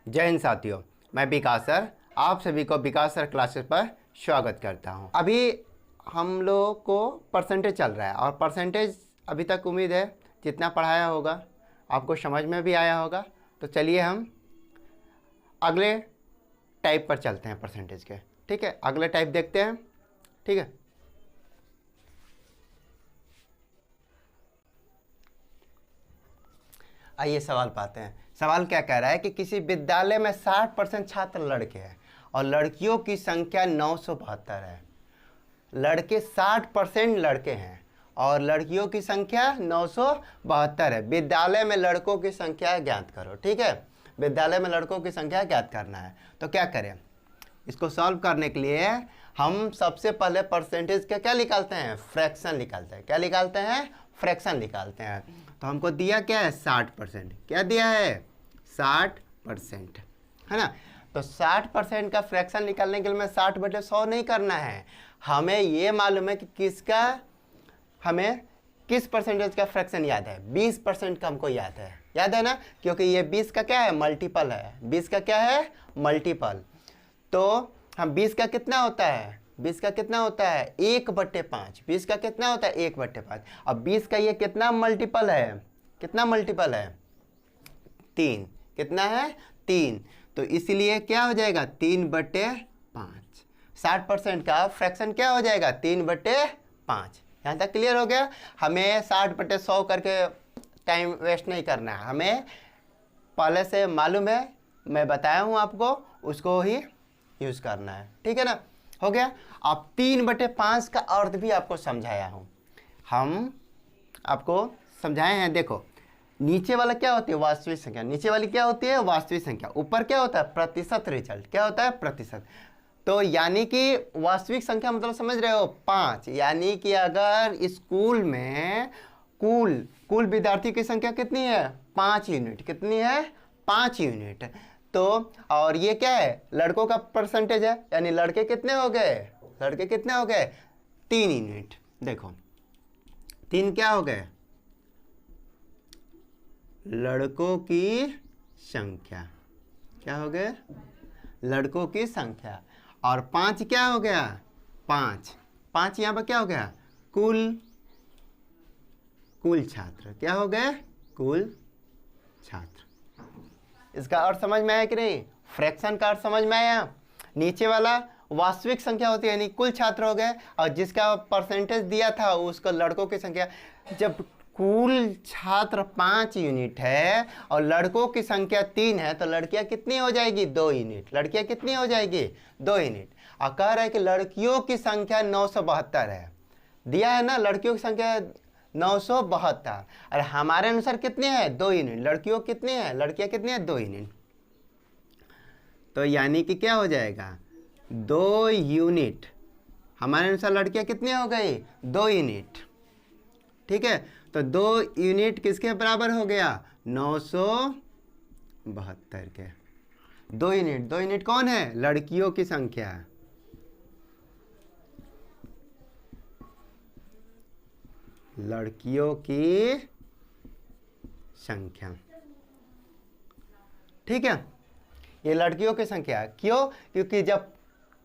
जय हिंद साथियों, मैं विकास सर आप सभी को विकास सर क्लासेस पर स्वागत करता हूं। अभी हम लोग को परसेंटेज चल रहा है और परसेंटेज अभी तक उम्मीद है जितना पढ़ाया होगा आपको समझ में भी आया होगा। तो चलिए हम अगले टाइप पर चलते हैं परसेंटेज के। ठीक है, अगले टाइप देखते हैं। ठीक है, आइए सवाल पाते हैं। सवाल क्या कह रहा है कि किसी विद्यालय में 60% छात्र लड़के हैं और लड़कियों की संख्या 972 है। लड़के 60% लड़के हैं और लड़कियों की संख्या 972 है। विद्यालय में लड़कों की संख्या ज्ञात करो। ठीक है, विद्यालय में लड़कों की संख्या ज्ञात करना है। तो क्या करें, इसको सॉल्व करने के लिए हम सबसे पहले परसेंटेज का क्या निकालते हैं, फ्रैक्शन निकालते हैं। क्या निकालते हैं, फ्रैक्शन निकालते हैं। तो हमको दिया क्या है, 60%। क्या दिया है, 60%, है ना। तो 60% का फ्रैक्शन निकालने के लिए मैं 60/100 नहीं करना है। हमें ये मालूम है कि हमें किस परसेंटेज का फ्रैक्शन याद है, 20% का हमको याद है ना, क्योंकि ये 20 का क्या है, मल्टीपल है। 20 का क्या है, मल्टीपल। तो हम 20 का कितना होता है, 20 का कितना होता है, 1/5। 20 का कितना होता है, 1/5। अब 20 का ये कितना मल्टीपल है, कितना मल्टीपल है, 3। कितना है, 3। तो इसलिए क्या हो जाएगा, 3/5। 60% का फ्रैक्शन क्या हो जाएगा, 3/5। यहाँ तक क्लियर हो गया। हमें 60/100 करके टाइम वेस्ट नहीं करना है, हमें पहले से मालूम है, मैं बताया हूँ आपको, उसको ही यूज करना है। ठीक है ना, हो गया। अब 3/5 का अर्थ भी आपको समझाया हूं, हम आपको समझाए हैं। देखो, नीचे वाला क्या होती है, वास्तविक संख्या। नीचे वाली क्या होती है, वास्तविक संख्या। ऊपर क्या होता है, प्रतिशत रिजल्ट। क्या होता है, प्रतिशत। तो यानी कि वास्तविक संख्या मतलब समझ रहे हो, 5। यानी कि अगर स्कूल में कुल विद्यार्थी की संख्या कितनी है, 5 यूनिट। कितनी है, 5 यूनिट। तो और ये क्या है, लड़कों का परसेंटेज है, यानी लड़के कितने हो गए, लड़के कितने हो गए, 3 यूनिट। देखो 3 क्या हो गए, लड़कों की संख्या। क्या हो गए, लड़कों की संख्या। और 5 क्या हो गया, 5 यहां पर क्या हो गया, कुल छात्र। क्या हो गए, कुल छात्र। इसका अर्थ समझ में आया कि नहीं, फ्रैक्शन का अर्थ समझ में आया। नीचे वाला वास्तविक संख्या होती है, यानी कुल छात्र हो गए, और जिसका परसेंटेज दिया था उसको लड़कों की संख्या। जब कुल छात्र 5 यूनिट है और लड़कों की संख्या 3 है, तो लड़कियां कितनी हो जाएगी, 2 यूनिट। लड़कियां कितनी हो जाएगी, 2 यूनिट। और कह रहा है कि लड़कियों की संख्या 972 है, दिया है ना, लड़कियों की संख्या 972। और हमारे अनुसार कितने हैं, 2 यूनिट। लड़कियों कितने हैं, लड़कियां कितनी हैं, 2 यूनिट। तो यानी कि क्या हो जाएगा, 2 यूनिट। हमारे अनुसार लड़कियां कितनी हो गई, 2 यूनिट। ठीक है, तो 2 यूनिट किसके बराबर हो गया, 972 के। 2 यूनिट कौन है, लड़कियों की संख्या। लड़कियों की संख्या। ठीक है, ये लड़कियों की संख्या। क्यों, क्योंकि जब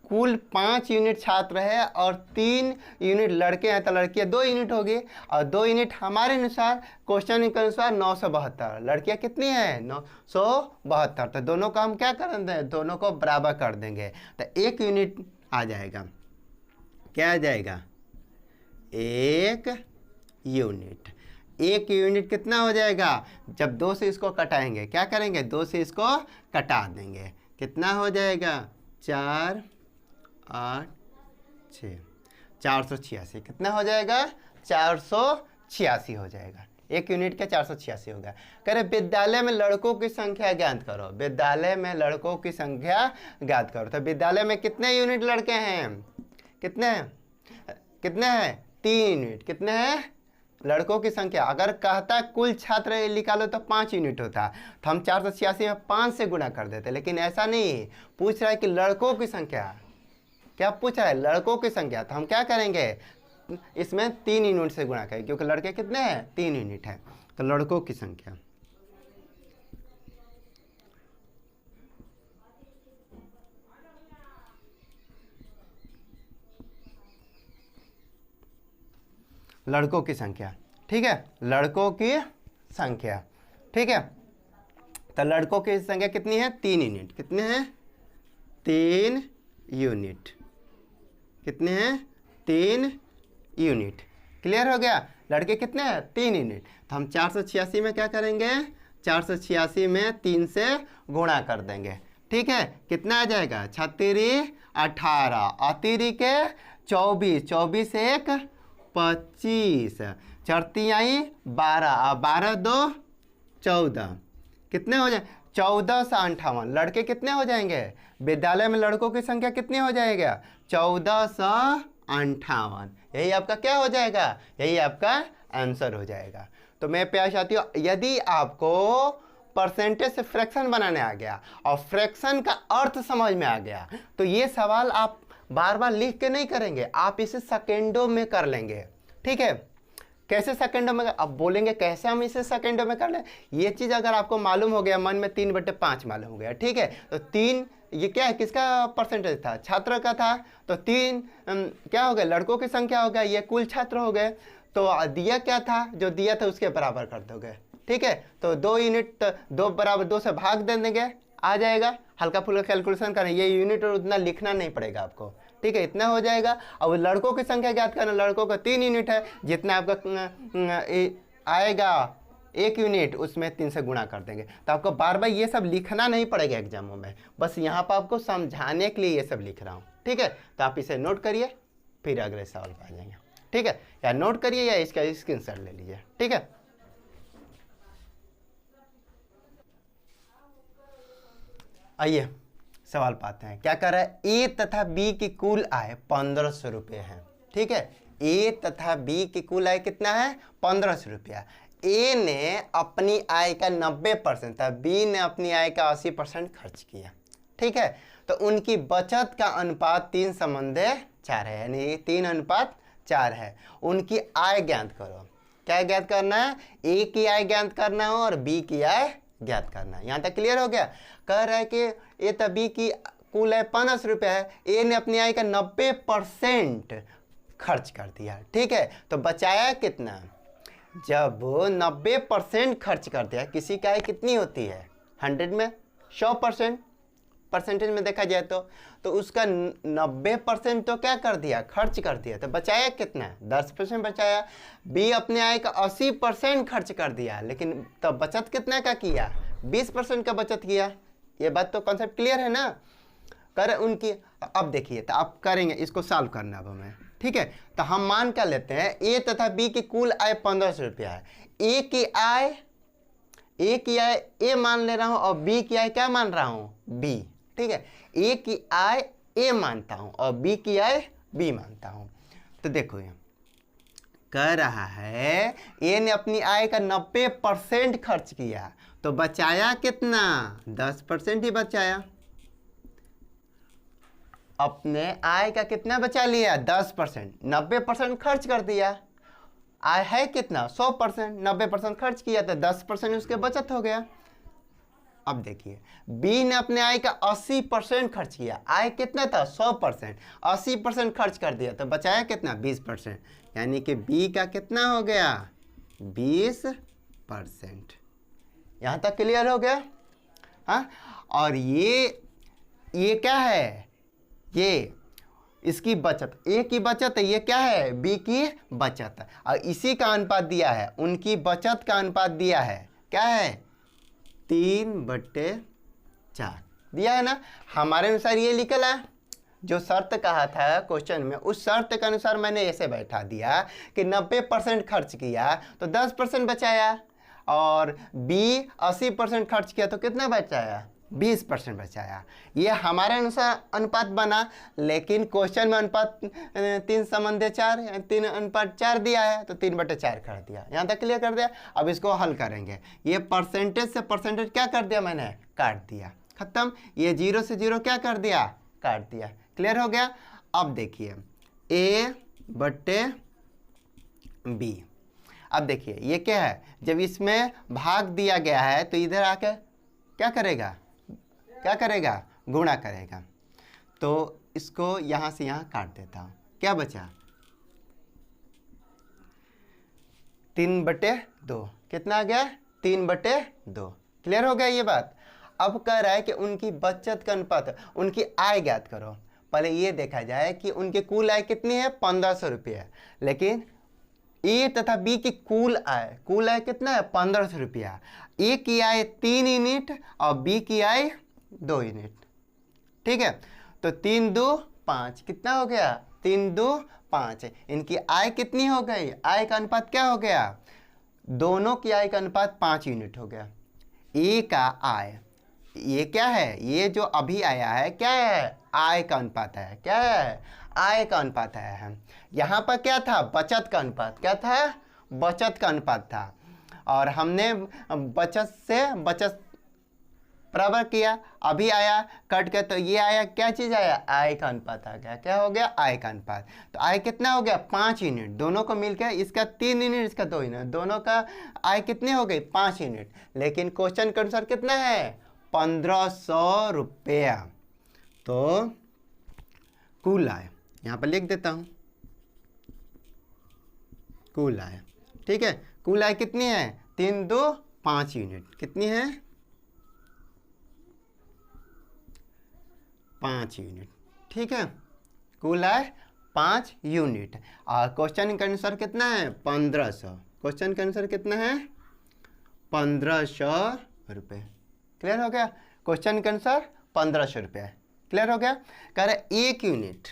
कुल 5 यूनिट छात्र है और 3 यूनिट लड़के हैं, तो लड़कियां 2 यूनिट होगी। और 2 यूनिट हमारे अनुसार, क्वेश्चन के अनुसार 972। लड़कियां कितनी है, 972। तो दोनों का हम क्या कर देंगे, दोनों को बराबर कर देंगे। तो 1 यूनिट आ जाएगा। क्या आ जाएगा, 1 यूनिट। 1 यूनिट कितना हो जाएगा, जब 2 से इसको कटाएंगे, क्या करेंगे, 2 से इसको कटा देंगे। कितना हो जाएगा, 4 8 6, 486। कितना हो जाएगा, 486 हो जाएगा। 1 यूनिट का 486 होगा। कह रहे विद्यालय में लड़कों की संख्या ज्ञात करो। विद्यालय में लड़कों की संख्या ज्ञात करो। तो विद्यालय में कितने यूनिट लड़के हैं, कितने हैं, 3 यूनिट। कितने हैं, लड़कों की संख्या। अगर कहता कुल छात्र निकालो तो 5 यूनिट होता, तो हम 486 में 5 से गुणा कर देते। लेकिन ऐसा नहीं, पूछ रहा है कि लड़कों की संख्या। क्या पूछ रहा है, लड़कों की संख्या। तो हम क्या करेंगे, इसमें 3 यूनिट से गुणा करेंगे, क्योंकि लड़के कितने हैं, 3 यूनिट है। तो लड़कों की संख्या लड़कों की संख्या, ठीक है, लड़कों की संख्या, ठीक है। तो लड़कों की संख्या कितनी है? 3 यूनिट। कितने हैं? 3 यूनिट। कितने हैं? 3 यूनिट। क्लियर हो गया? लड़के कितने हैं? 3 यूनिट। तो हम 486 में क्या करेंगे? 486 में 3 से गुणा कर देंगे, ठीक है। कितना आ जाएगा? 36 18, अतिरी के 24, 24 एक 25, चरती आई 12, 12 2 14। कितने हो जाए? 1458। लड़के कितने हो जाएंगे? विद्यालय में लड़कों की संख्या कितनी हो जाएगा? 1458। यही आपका क्या हो जाएगा? यही आपका आंसर हो जाएगा। तो मैं प्यारे साथियों, यदि आपको परसेंटेज से फ्रैक्शन बनाने आ गया और फ्रैक्शन का अर्थ समझ में आ गया, तो ये सवाल आप बार बार लिख के नहीं करेंगे, आप इसे सेकेंडों में कर लेंगे, ठीक है। कैसे सेकेंडों में? अब बोलेंगे कैसे हम इसे सेकेंडों में कर लें? ये चीज़ अगर आपको मालूम हो गया, मन में 3/5 मालूम हो गया, ठीक है। तो 3 ये क्या है? किसका परसेंटेज था? छात्र का था। तो 3 क्या हो गया? लड़कों की संख्या हो गया, ये कुल छात्र हो गए। तो दिया क्या था? जो दिया था उसके बराबर कर दोगे, ठीक है। तो 2 यूनिट 2 बराबर 2 से भाग दे देंगे, आ जाएगा। हल्का फुल्का कैलकुलेशन करें, ये यूनिट और उतना लिखना नहीं पड़ेगा आपको, ठीक है। इतना हो जाएगा। अब लड़कों की संख्या ज्ञात करना, लड़कों का 3 यूनिट है, जितना आपका आएगा 1 यूनिट उसमें 3 से गुणा कर देंगे। तो आपको बार बार ये सब लिखना नहीं पड़ेगा एग्जामों में, बस यहाँ पर आपको समझाने के लिए ये सब लिख रहा हूँ, ठीक है। तो आप इसे नोट करिए, फिर अगले सवाल पर आ जाएंगे, ठीक है। या नोट करिए या इसका स्क्रीनशॉट ले लीजिए, ठीक है। आइए सवाल पाते हैं। क्या कर रहा है? ए तथा बी की कुल आय 1500 रुपये है, ठीक है। ए तथा बी की कुल आय कितना है? 1500 रुपया। ए ने अपनी आय का 90% था, बी ने अपनी आय का 80% खर्च किया, ठीक है। तो उनकी बचत का अनुपात 3:4 है, यानी 3:4 है। उनकी आय ज्ञात करो। क्या ज्ञात करना है? ए की आय ज्ञात करना है और बी की आय ज्ञात करना है। यहाँ तक क्लियर हो गया? कह रहा है कि ए तथा बी की कुल आय 1500 रुपया है, ए ने अपनी आय का 90% खर्च कर दिया, ठीक है। तो बचाया कितना? जब 90% खर्च कर दिया, किसी की आय कितनी होती है? 100 में 100%, परसेंटेज में देखा जाए तो उसका 90% तो क्या कर दिया? खर्च कर दिया। तो बचाया कितना? 10% बचाया। बी अपने आय का 80% खर्च कर दिया, लेकिन तब बचत कितना का किया? 20% का बचत किया। ये बात तो कॉन्सेप्ट क्लियर है ना? कर उनकी। अब देखिए, तो आप करेंगे, इसको सॉल्व करना अब हमें, ठीक है। तो हम मान कर लेते हैं ए तथा बी की कुल आय 1500 रुपया है। ए की आय ए मान ले रहा हूं और बी की आय क्या मान रहा हूं? बी, ठीक है। ए की आय ए मानता हूं और बी की आय बी मानता हूं। तो देखो ये कह रहा है ए ने अपनी आय का 90% खर्च किया, तो बचाया कितना? 10% ही बचाया। अपने आय का कितना बचा लिया? 10%। 90% खर्च कर दिया। आय है कितना? 100%। 90% खर्च किया तो 10% उसके बचत हो गया। अब देखिए, बी ने अपने आय का 80% खर्च किया। आय कितना था? 100%। 80% खर्च कर दिया तो बचाया कितना? 20%। यानी कि बी का कितना हो गया? 20%। यहाँ तक क्लियर हो गया? हाँ। और ये क्या है? ये इसकी बचत, ए की बचत है, ये क्या है? बी की बचत। और इसी का अनुपात दिया है, उनकी बचत का अनुपात दिया है, क्या है? 3/4 दिया है ना। हमारे अनुसार ये निकला है, जो शर्त कहा था क्वेश्चन में, उस शर्त के अनुसार मैंने ऐसे बैठा दिया कि 90% खर्च किया तो 10% बचाया, और बी 80% खर्च किया तो कितना बचाया? 20% बचाया। ये हमारे अनुसार अनुपात बना, लेकिन क्वेश्चन में अनुपात 3:4 3:4 दिया है, तो 3/4 कर दिया। यहाँ तक क्लियर कर दिया। अब इसको हल करेंगे। ये परसेंटेज से परसेंटेज क्या कर दिया मैंने? काट दिया, खत्म। ये 0 से 0 क्या कर दिया? काट दिया। क्लियर हो गया? अब देखिए A/B। अब देखिए ये क्या है? जब इसमें भाग दिया गया है तो इधर आकर क्या करेगा? गुणा करेगा। तो इसको यहाँ से यहाँ काट देता हूँ। क्या बचा? 3/2 कितना आ गया 3/2। क्लियर हो गया ये बात। अब कह रहा है कि उनकी बचत का अनुपात, उनकी आय ज्ञात करो। पहले ये देखा जाए कि उनकी कुल आय कितनी है 1500 रुपया, लेकिन ए तथा बी की कुल आय कितना है 1500 रुपया। ए की आय 3 यूनिट और बी की आय 2 यूनिट। ठीक है, तो 3 2 5 कितना हो गया 3 2 5। इनकी आय कितनी हो गई, आय का अनुपात क्या हो गया, दोनों की आय का अनुपात 5 यूनिट हो गया। ए का आय, ये क्या है, ये जो अभी आया है क्या है, आय का अनुपात है। क्या है, आय का अनुपात है। यहाँ पर क्या था, बचत का अनुपात। क्या था, बचत का अनुपात था। और हमने बचत से बचत बराबर किया, अभी आया कट के, तो ये आया क्या चीज़ आया, आय का अनुपात आ गया। क्या हो गया, आय का अनुपात। तो आय कितना हो गया 5 यूनिट, दोनों को मिलकर, इसका 3 यूनिट इसका 2 यूनिट, दोनों का आय कितनी हो गई 5 यूनिट। लेकिन क्वेश्चन के अनुसार कितना है 1500 रुपया। तो कुल आय यहाँ पर लिख देता हूँ, कुल आय। ठीक है, कुल आय कितनी है 3 2 5 यूनिट, कितनी है 5 यूनिट। ठीक है, कुल आय 5 यूनिट। और क्वेश्चन के अनुसार कितना है 1500, क्वेश्चन के अनुसार कितना है 1500 रुपये। क्लियर हो गया, क्वेश्चन के अनुसार 1500 रुपये। क्लियर हो गया। कह रहे 1 यूनिट,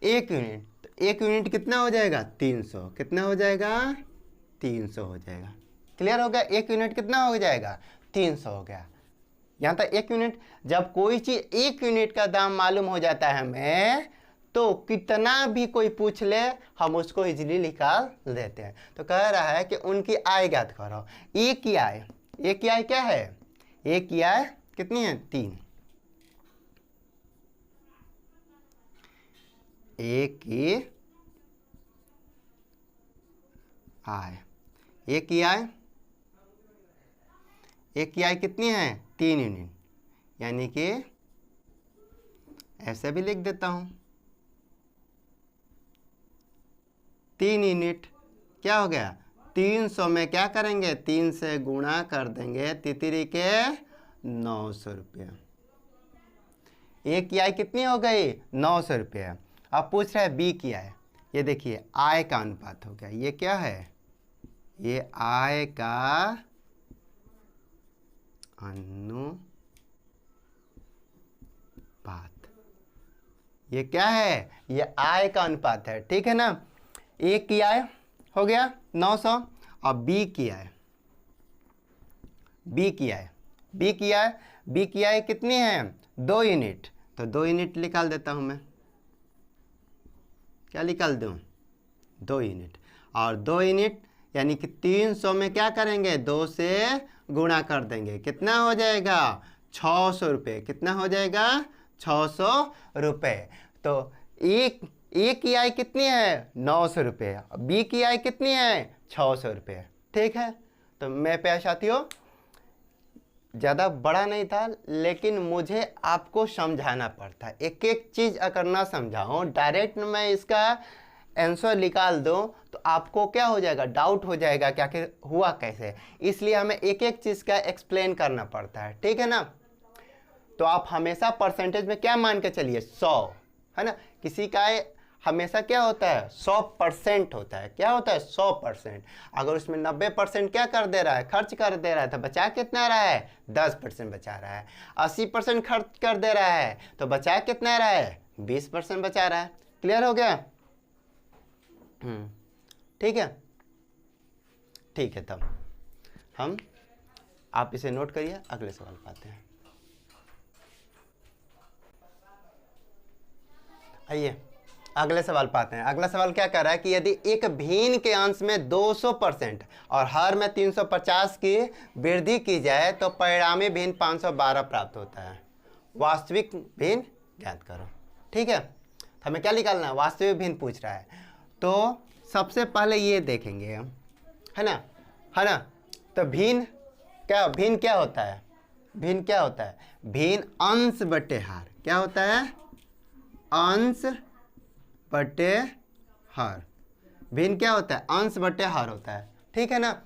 एक यूनिट कितना हो जाएगा 300, कितना हो जाएगा 300 हो जाएगा। क्लियर हो गया, 1 यूनिट कितना हो जाएगा 300 हो गया। यहाँ तक 1 यूनिट, जब कोई चीज़ 1 यूनिट का दाम मालूम हो जाता है हमें, तो कितना भी कोई पूछ ले हम उसको इजीली निकाल देते हैं। तो कह रहा है कि उनकी आय ज्ञात करो। ए की आय, ए की आय क्या है, ए की आय कितनी है 3, ए की आय, ए की आय, ए की आय कितनी है 3 यूनिट, यानी कि ऐसे भी लिख देता हूं 3 यूनिट। क्या हो गया 300 में क्या करेंगे 3 से गुणा कर देंगे, तितरी के 900 रुपया। ए की आय कितनी हो गई 900 रुपया। अब पूछ रहा है बी की आय, ये देखिए आय का अनुपात हो गया, ये क्या है, ये आय का अनुपात, ये क्या है, ये आय का अनुपात है। ठीक है ना। ए की आय हो गया 900 और बी की आय, बी की आय, बी की आय, बी की आय कितनी है 2 यूनिट, तो 2 यूनिट निकाल देता हूं मैं। क्या निकाल दूं 2 यूनिट, और 2 यूनिट यानी कि 300 में क्या करेंगे 2 से गुणा कर देंगे, कितना हो जाएगा 600 रुपये। कितना हो जाएगा 600 रुपये। तो ए की आय कितनी है 900 रुपये, बी की आय कितनी है 600 रुपये। ठीक है, तो मैं प्यारे साथियों ज़्यादा बड़ा नहीं था, लेकिन मुझे आपको समझाना पड़ता है, एक एक चीज़ अगर ना समझाऊँ, डायरेक्ट मैं इसका आंसर निकाल दूँ तो आपको क्या हो जाएगा, डाउट हो जाएगा कि आखिर हुआ कैसे। इसलिए हमें एक एक चीज़ का एक्सप्लेन करना पड़ता है। ठीक है ना। तो आप हमेशा परसेंटेज में क्या मान के चलिए 100, है ना। किसी का हमेशा क्या होता है 100% होता है। क्या होता है 100%। अगर उसमें 90% क्या कर दे रहा है, खर्च कर दे रहा है, तो बचा कितना रहा है 10% बचा रहा है। 80% खर्च कर दे रहा है तो बचा कितना रहा है 20% बचा रहा है। क्लियर हो गया। ठीक है, ठीक है। तब हम, आप इसे नोट करिए, अगले सवाल पे आते हैं। आइए अगले सवाल पाते हैं। अगला सवाल क्या कर रहा है कि यदि एक भिन्न के अंश में 200% और हर में 350 की वृद्धि की जाए तो परिणामी भिन्न 512 प्राप्त होता है। वास्तविक भिन्न ज्ञात करो। ठीक है, तो हमें क्या निकालना है, वास्तविक भिन्न पूछ रहा है। तो सबसे पहले ये देखेंगे, है ना, है ना। तो भिन्न क्या होता है, भिन्न क्या होता है, भिन्न अंश बटे हार। क्या होता है? अंश बटे हर। भिन्न क्या होता है? अंश बटे हर होता है, ठीक है ना।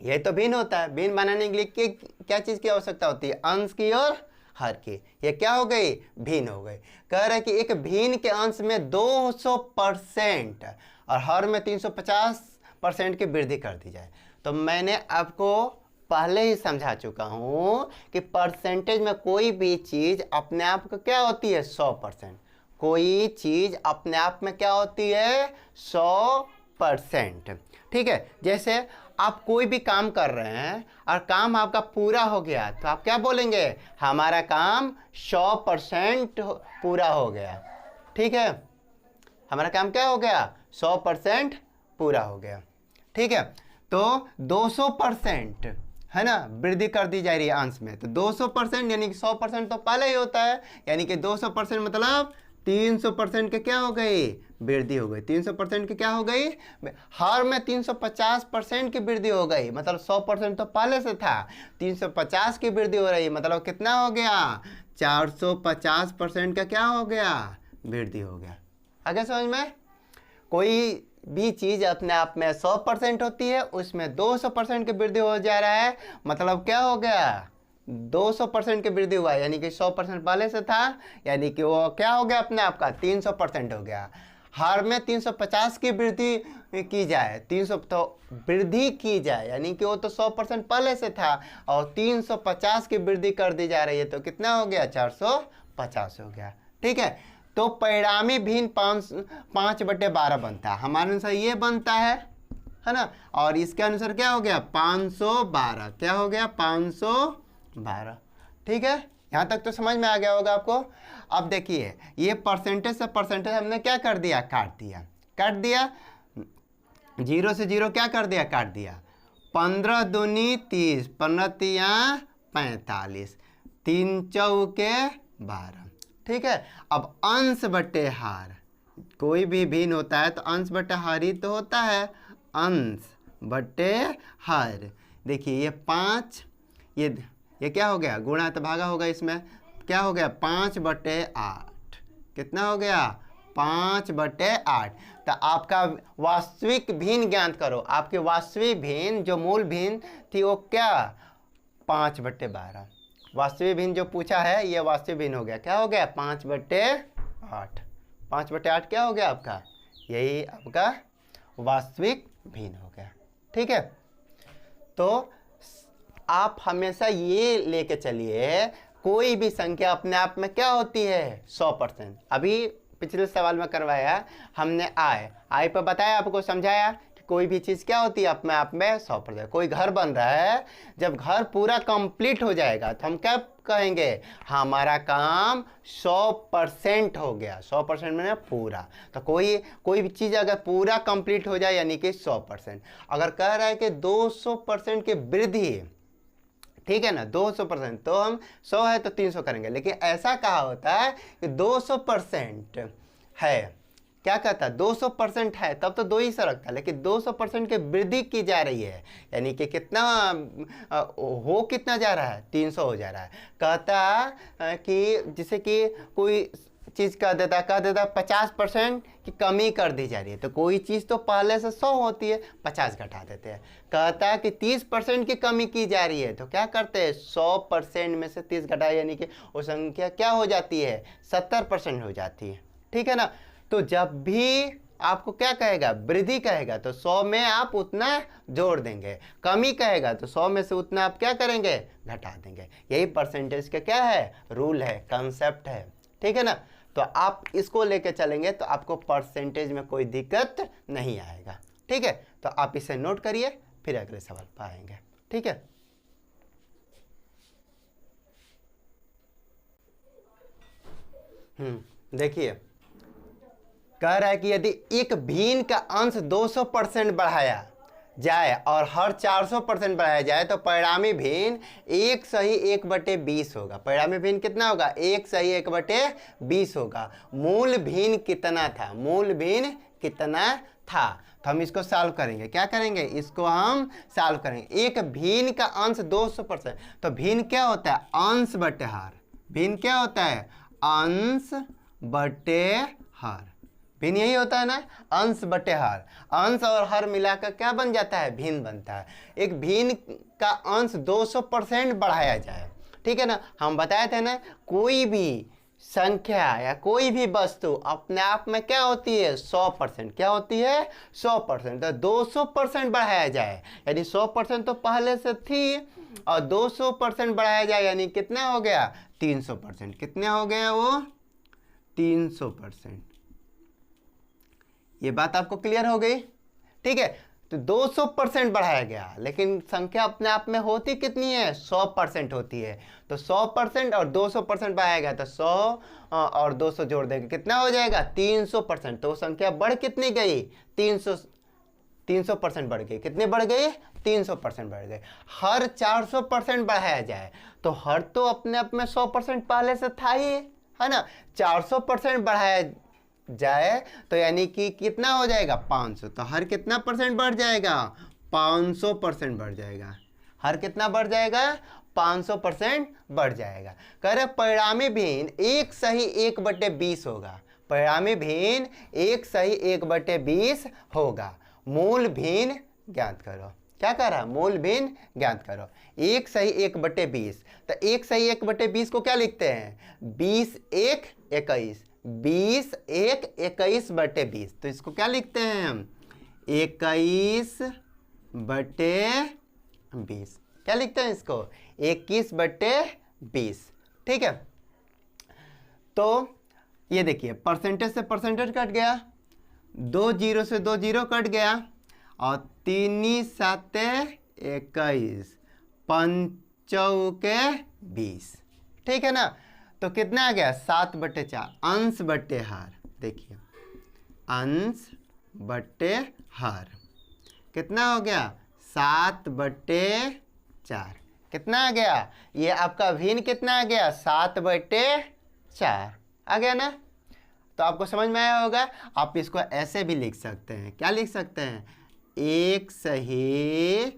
ये तो भिन्न होता है, भिन्न बनाने के लिए क्या चीज़ की आवश्यकता होती है? अंश की और हर की। ये क्या हो गई? भिन्न हो गई। कह रहे हैं कि एक भिन्न के अंश में 200% और हर में 350% की वृद्धि कर दी जाए। तो मैंने आपको पहले ही समझा चुका हूँ कि परसेंटेज में कोई भी चीज़ अपने आप को क्या होती है? 100%। कोई चीज़ अपने आप में क्या होती है? 100%, ठीक है। जैसे आप कोई भी काम कर रहे हैं और काम आपका पूरा हो गया तो आप क्या बोलेंगे? हमारा काम 100% पूरा हो गया, ठीक है। हमारा काम क्या हो गया? 100% पूरा हो गया, ठीक है। तो 200% है ना, वृद्धि कर दी जा रही है अंश में। तो 200% यानी कि 100% तो पहले ही होता है, यानी कि 200% मतलब 300% के क्या हो गई? वृद्धि हो गई। 300% की क्या हो गई? हर में 350% की वृद्धि हो गई, मतलब 100% तो पहले से था, 350 की वृद्धि हो रही, मतलब कितना हो गया? 450% का क्या हो गया? वृद्धि हो गया। आगे समझ में? कोई भी चीज़ अपने आप में 100% होती है, उसमें 200% की वृद्धि हो जा रहा है, मतलब क्या हो गया? 200% की वृद्धि हुआ, यानी कि 100% पहले से था, यानी कि वो क्या हो गया? अपने आप का 300% हो गया। हर में 350 की वृद्धि की जाए, 300 तो वृद्धि की जाए, यानी कि वो तो 100% पहले से था और 350 की वृद्धि कर दी जा रही है, तो कितना हो गया? 450 हो गया, ठीक है। तो परिणामी भिन्न 5/12 बनता है। हमारे अनुसार ये बनता है ना, और इसके अनुसार क्या हो गया? 512। क्या हो गया? 512, ठीक है। यहाँ तक तो समझ में आ गया होगा आपको। अब देखिए, ये परसेंटेज से परसेंटेज हमने क्या कर दिया? काट दिया। 0 से 0 क्या कर दिया? काट दिया। 15 दूनी 30, 15 तिया 45, 3 चौके 12, ठीक है। अब अंश बटे हार, कोई भी भिन्न होता है तो अंश बटे हार ही तो होता है। अंश बटे हार, देखिए ये 5, ये क्या हो गया? गुणा तो भागा होगा, इसमें क्या हो गया? 5/8। कितना हो गया? 5/8। तो आपका वास्तविक भिन्न ज्ञात करो। आपके वास्तविक भिन्न जो मूल भिन्न थी वो क्या? 5/12। वास्तविक भिन्न जो पूछा है ये वास्तविक भिन्न हो गया। क्या हो गया? 5/8। 5/8 क्या हो गया आपका? यही आपका वास्तविक भिन्न हो गया, ठीक है। तो आप हमेशा ये लेके चलिए, कोई भी संख्या अपने आप में क्या होती है? 100%। अभी पिछले सवाल में करवाया हमने आय पर बताया, आपको समझाया कि कोई भी चीज़ क्या होती है अपने आप में 100%। कोई घर बन रहा है, जब घर पूरा कंप्लीट हो जाएगा तो हम क्या कहेंगे? हमारा काम 100% हो गया। 100% में पूरा। तो कोई भी चीज़ अगर पूरा कंप्लीट हो जाए यानी कि 100%। अगर कह रहा है कि 200% की वृद्धि, ठीक है ना, 200%, तो हम 100 है तो 300 करेंगे। लेकिन ऐसा कहा होता है कि 200% है, क्या कहता है? 200% है तब तो 2 ही से रखता है, लेकिन 200% की वृद्धि की जा रही है, यानी कि कितना हो कितना जा रहा है? 300 हो जा रहा है। कहता कि जैसे कि कोई चीज़ कह देता 50% की कमी कर दी जा रही है, तो कोई चीज़ तो पहले से 100 होती है, 50 घटा देते हैं। कहता है कि 30% की कमी की जा रही है, तो क्या करते हैं? 100% में से 30 घटाए, यानी कि वो संख्या क्या हो जाती है? 70% हो जाती है, ठीक है ना। तो जब भी आपको क्या कहेगा? वृद्धि कहेगा तो 100 में आप उतना जोड़ देंगे, कमी कहेगा तो 100 में से उतना आप क्या करेंगे? घटा देंगे। यही परसेंटेज का क्या है? रूल है, कंसेप्ट है, ठीक है ना। तो आप इसको लेके चलेंगे तो आपको परसेंटेज में कोई दिक्कत नहीं आएगा, ठीक है। तो आप इसे नोट करिए, फिर अगले सवाल पर आएंगे, ठीक है। देखिए, कह रहा है कि यदि एक भिन्न का अंश 200% बढ़ाया जाए और हर 400% बढ़ाया जाए तो परिणामी भिन्न 1/20 होगा। परिणामी भिन्न कितना होगा? 1/20 होगा। मूल भिन्न कितना था? मूल भिन्न कितना था? तो हम इसको सॉल्व करेंगे। क्या करेंगे? इसको हम सॉल्व करेंगे। एक भिन्न का अंश 200%, तो भिन्न क्या होता है? अंश बटे हार। भिन्न क्या होता है? अंश बटे हर। भिन्न यही होता है ना, अंश बटे हर। अंश और हर मिलाकर क्या बन जाता है, भिन्न बनता है। एक भिन्न का अंश 200% बढ़ाया जाए, ठीक है ना। हम बताए थे ना, कोई भी संख्या या कोई भी वस्तु अपने आप में क्या होती है, 100%। क्या होती है, 100%। तो 200% बढ़ाया जाए, यानी 100% तो पहले से थी, और 200% बढ़ाया जाए यानी कितना हो गया, 300%। कितने हो गया वो, 300%। ये बात आपको क्लियर हो गई, ठीक है। तो 200% बढ़ाया गया, लेकिन संख्या अपने आप में होती कितनी है, 100% होती है। तो 100% और 200% बढ़ाया गया, तो 100 और 200 जोड़ देंगे, कितना हो जाएगा, 300%। तो संख्या बढ़ कितनी गई, 300% बढ़ गई। कितनी बढ़ गई, 300% बढ़ गई। हर 400% बढ़ाया जाए, तो हर तो अपने आप में 100% पहले से था ही, है ना। 400% बढ़ाया जाए तो यानी कि कितना हो जाएगा, 500। तो हर कितना परसेंट बढ़ जाएगा, 500% बढ़ जाएगा। हर कितना बढ़ जाएगा, 500% बढ़ जाएगा। कह रहे परिणामी भिन्न 1 सही 1/20 होगा। परिणामी भिन्न 1 सही 1/20 होगा। मूल भिन्न ज्ञात करो। क्या कह रहा है, मूल भिन्न ज्ञात करो। 1 सही 1/20। तो 1 सही 1/20 को क्या लिखते हैं, 20 1 21। 20 1 21/20। तो इसको क्या लिखते हैं हम, 21/20। क्या लिखते हैं इसको, 21/20। ठीक है। तो ये देखिए, परसेंटेज से परसेंटेज कट गया, 2 जीरो से 2 जीरो कट गया, और 3 7 21, 5 20। ठीक है ना। तो कितना आ गया, 7/4। अंश बटे हर, देखिए अंश बटे हर कितना हो गया, 7/4। कितना आ गया, ये आपका भिन्न कितना आ गया, 7/4 आ गया ना। तो आपको समझ में आया होगा। आप इसको ऐसे भी लिख सकते हैं, क्या लिख सकते हैं, 1 सही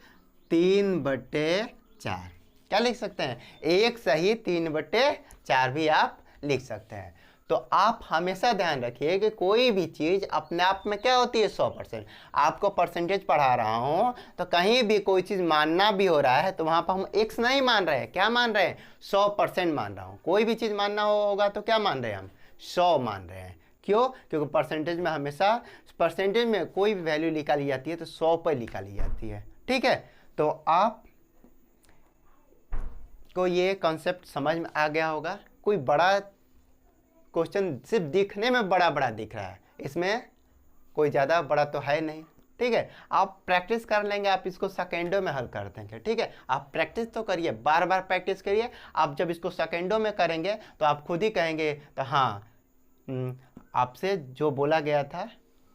3/4। क्या लिख सकते हैं, 1 सही 3/4 भी आप लिख सकते हैं। तो आप हमेशा ध्यान रखिए कि कोई भी चीज़ अपने आप में क्या होती है, 100%। आपको परसेंटेज पढ़ा रहा हूँ, तो कहीं भी कोई चीज़ मानना भी हो रहा है तो वहाँ पर हम x नहीं मान रहे हैं, क्या मान रहे हैं, 100% मान रहा हूँ। कोई भी चीज़ मानना होगा तो क्या मान रहे हैं हम, 100 मान रहे हैं। क्यों, क्योंकि परसेंटेज में हमेशा परसेंटेज में कोई भी वैल्यू निकाली जाती है तो 100 पर निकाली जाती है। ठीक है। तो आप को ये कॉन्सेप्ट समझ में आ गया होगा। कोई बड़ा क्वेश्चन सिर्फ दिखने में बड़ा बड़ा दिख रहा है, इसमें कोई ज़्यादा बड़ा तो है नहीं। ठीक है। आप प्रैक्टिस कर लेंगे, आप इसको सेकेंडों में हल कर देंगे। ठीक है। आप प्रैक्टिस तो करिए, बार बार प्रैक्टिस करिए। आप जब इसको सेकेंडों में करेंगे तो आप खुद ही कहेंगे तो हाँ, आपसे जो बोला गया था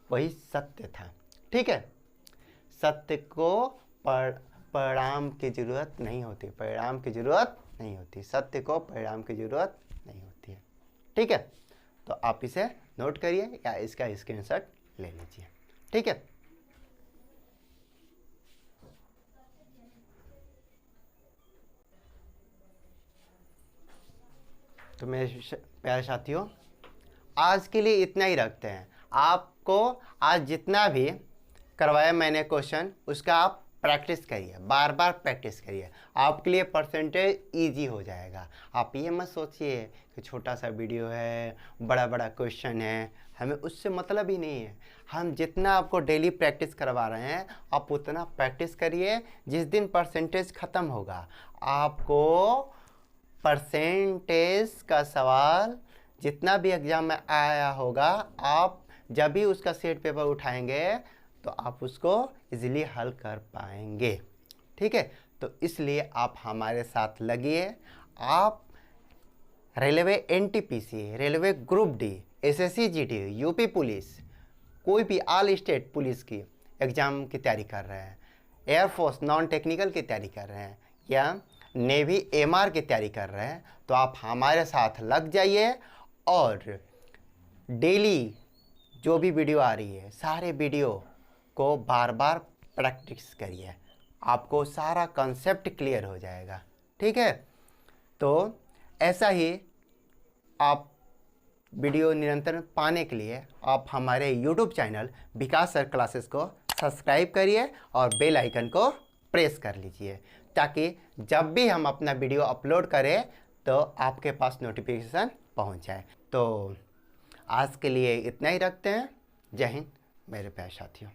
वही सत्य था। ठीक है। सत्य को परिणाम की जरूरत नहीं होती, परिणाम की जरूरत नहीं होती, सत्य को परिणाम की जरूरत नहीं होती है। ठीक है। तो आप इसे नोट करिए या इसका स्क्रीनशॉट ले लीजिए। ठीक है। तो मेरे प्यारे साथियों, आज के लिए इतना ही रखते हैं। आपको आज जितना भी करवाया मैंने क्वेश्चन, उसका आप प्रैक्टिस करिए, बार बार प्रैक्टिस करिए। आपके लिए परसेंटेज इजी हो जाएगा। आप ये मत सोचिए कि छोटा सा वीडियो है, बड़ा बड़ा क्वेश्चन है, हमें उससे मतलब ही नहीं है। हम जितना आपको डेली प्रैक्टिस करवा रहे हैं, आप उतना प्रैक्टिस करिए। जिस दिन परसेंटेज ख़त्म होगा, आपको परसेंटेज का सवाल जितना भी एग्ज़ाम में आया होगा, आप जब भी उसका सेट पेपर उठाएंगे तो आप उसको इजीली हल कर पाएंगे। ठीक है। तो इसलिए आप हमारे साथ लगिए। आप railway NTPC, railway group D, SSC GD, UP police, कोई भी ऑल स्टेट पुलिस की एग्ज़ाम की तैयारी कर रहे हैं, एयरफोर्स नॉन टेक्निकल की तैयारी कर रहे हैं, या नेवी MR की तैयारी कर रहे हैं, तो आप हमारे साथ लग जाइए और डेली जो भी वीडियो आ रही है, सारे वीडियो को बार बार प्रैक्टिस करिए। आपको सारा कॉन्सेप्ट क्लियर हो जाएगा। ठीक है। तो ऐसा ही आप वीडियो निरंतर पाने के लिए आप हमारे यूट्यूब चैनल विकास सर क्लासेस को सब्सक्राइब करिए और बेल आइकन को प्रेस कर लीजिए, ताकि जब भी हम अपना वीडियो अपलोड करें तो आपके पास नोटिफिकेशन पहुंच जाए। तो आज के लिए इतना ही रखते हैं। जय हिंद मेरे प्यारे साथियों।